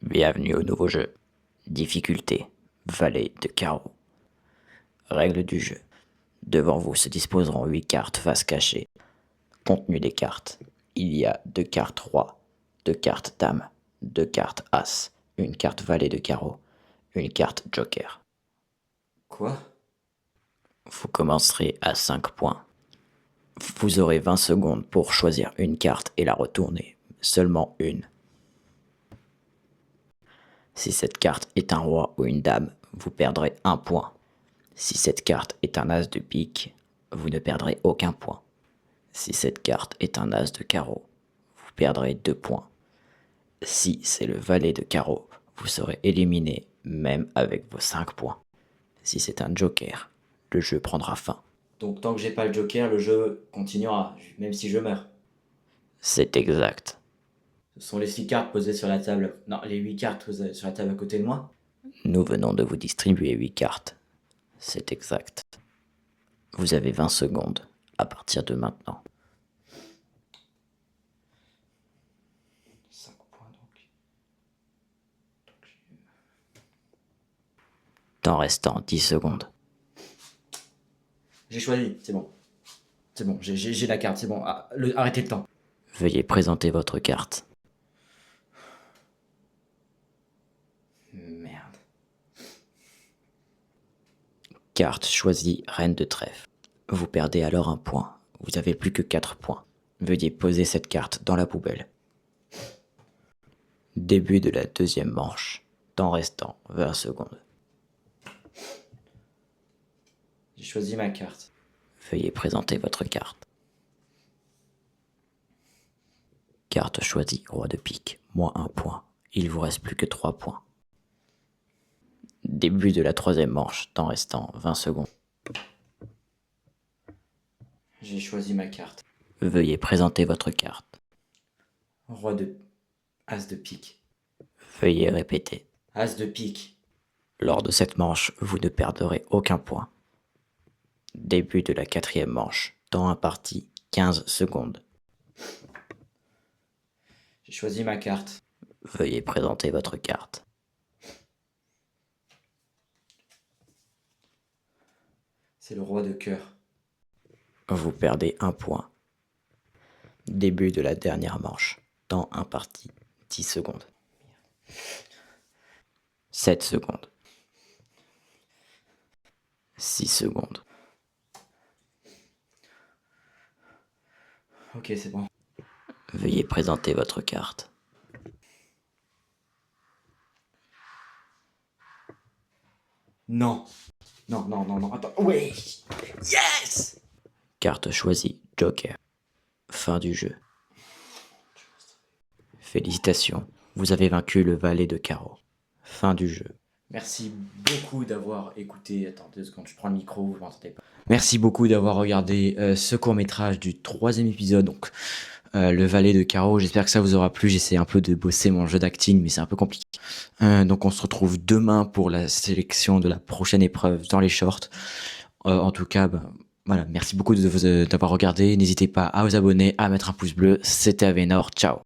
Bienvenue au nouveau jeu. Difficulté, valet de carreau. Règles du jeu. Devant vous se disposeront 8 cartes face cachée. Contenu des cartes. Il y a 2 cartes roi, 2 cartes dame, 2 cartes as, une carte valet de carreau, une carte joker. Quoi? Vous commencerez à 5 points. Vous aurez 20 secondes pour choisir une carte et la retourner. Seulement une. Si cette carte est un roi ou une dame, vous perdrez 1 point. Si cette carte est un as de pique, vous ne perdrez aucun point. Si cette carte est un as de carreau, vous perdrez 2 points. Si c'est le valet de carreau, vous serez éliminé même avec vos 5 points. Si c'est un joker, le jeu prendra fin. Donc tant que j'ai pas le joker, le jeu continuera, même si je meurs. C'est exact. Ce sont les 6 cartes posées sur la table. Non, les 8 cartes posées sur la table à côté de moi. Nous venons de vous distribuer 8 cartes. C'est exact. Vous avez 20 secondes à partir de maintenant. 5 points donc. Temps restant 10 secondes. J'ai choisi, c'est bon. C'est bon, j'ai la carte, c'est bon. Arrêtez le temps. Veuillez présenter votre carte. Merde. Carte choisie, reine de trèfle. Vous perdez alors 1 point. Vous avez plus que 4 points. Veuillez poser cette carte dans la poubelle. Début de la deuxième manche. Temps restant 20 secondes. J'ai choisi ma carte. Veuillez présenter votre carte. Carte choisie, roi de pique, moins 1 point. Il vous reste plus que 3 points. Début de la troisième manche, temps restant 20 secondes. J'ai choisi ma carte. Veuillez présenter votre carte. Roi de... As de pique. Veuillez répéter. As de pique. Lors de cette manche, vous ne perdrez aucun point. Début de la quatrième manche, temps imparti 15 secondes. J'ai choisi ma carte. Veuillez présenter votre carte. C'est le roi de cœur. Vous perdez 1 point. Début de la dernière manche, temps imparti 10 secondes. 7 secondes. 6 secondes. Ok, c'est bon. Veuillez présenter votre carte. Non. Non, non, non, non, attends. Oui. Yes. Carte choisie, joker. Fin du jeu. Félicitations, vous avez vaincu le valet de carreau. Fin du jeu. Merci beaucoup d'avoir écouté. Attends 2 secondes, je prends le micro, vous m'entendez pas. Merci beaucoup d'avoir regardé ce court-métrage du 3e épisode, donc le valet de carreau. J'espère que ça vous aura plu. J'essaie un peu de bosser mon jeu d'acting, mais c'est un peu compliqué. Donc on se retrouve demain pour la sélection de la prochaine épreuve dans les shorts. En tout cas, voilà, merci beaucoup d'avoir regardé. N'hésitez pas à vous abonner, à mettre un pouce bleu. C'était Avenor, ciao.